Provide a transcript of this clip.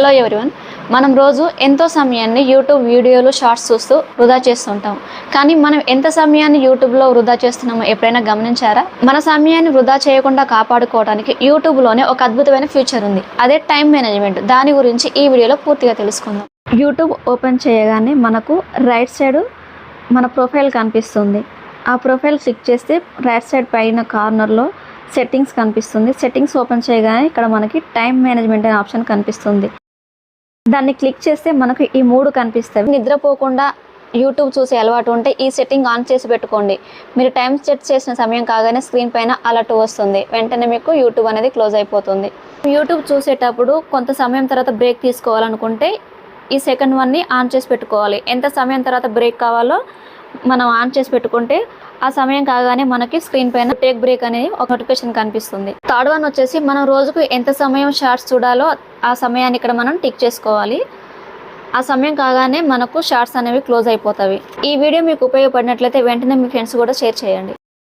Hello everyone. మనం రోజు ఎంతో సమయాన్ని యూట్యూబ్ వీడియోలు షార్ట్స్ చూస్తూ వృధా చేస్తుంటాం. కానీ మనం ఎంత సమయాన్ని యూట్యూబ్లో వృధా చేస్తున్నామో ఎప్పుడైనా గమనించారా? మన సమయాన్ని వృధా చేయకుండా కాపాడుకోవడానికి యూట్యూబ్లోనే ఒక అద్భుతమైన ఫీచర్ ఉంది. అదే టైం మేనేజ్మెంట్. దాని గురించి ఈ వీడియోలో పూర్తిగా తెలుసుకుందాం. యూట్యూబ్ ఓపెన్ చేయగానే మనకు రైట్ సైడ్ మన ప్రొఫైల్ కనిపిస్తుంది. ఆ ప్రొఫైల్ క్లిక్ చేస్తే రైట్ సైడ్ పైన కార్నర్లో సెట్టింగ్స్ కనిపిస్తుంది. సెట్టింగ్స్ ఓపెన్ చేయగానే ఇక్కడ మనకి టైం మేనేజ్మెంట్ అనే ఆప్షన్ కనిపిస్తుంది. దాన్ని క్లిక్ చేస్తే మనకు ఈ 3 కనిపిస్తాయి. నిద్రపోకుండా యూట్యూబ్ చూసే అలవాటు ఉంటే ఈ సెట్టింగ్ ఆన్ చేసి పెట్టుకోండి. మీరు టైం సెట్ చేసిన సమయం కాగానే స్క్రీన్ పైన అలర్ట్ వస్తుంది. వెంటనే మీకు యూట్యూబ్ అనేది క్లోజ్ అయిపోతుంది. యూట్యూబ్ చూసేటప్పుడు కొంత సమయం తర్వాత బ్రేక్ తీసుకోవాలనుకుంటే ఈ సెకండ్ వన్ని ఆన్ చేసి పెట్టుకోవాలి. ఎంత సమయం తర్వాత బ్రేక్ కావాలో మనం ఆన్ చేసి పెట్టుకుంటే ఆ సమయం కాగానే మనకి స్క్రీన్ పైన టేక్ బ్రేక్ అనేది ఒక నోటిఫికేషన్ కనిపిస్తుంది. థర్డ్ వన్ వచ్చేసి మనం రోజుకు ఎంత సమయం షార్ట్స్ చూడాలో ఆ సమయాన్ని ఇక్కడ మనం టిక్ చేసుకోవాలి. ఆ సమయం కాగానే మనకు షార్ట్స్ అనేవి క్లోజ్ అయిపోతాయి. ఈ వీడియో మీకు ఉపయోగపడినట్లయితే వెంటనే మీ ఫ్రెండ్స్ కూడా షేర్ చేయండి.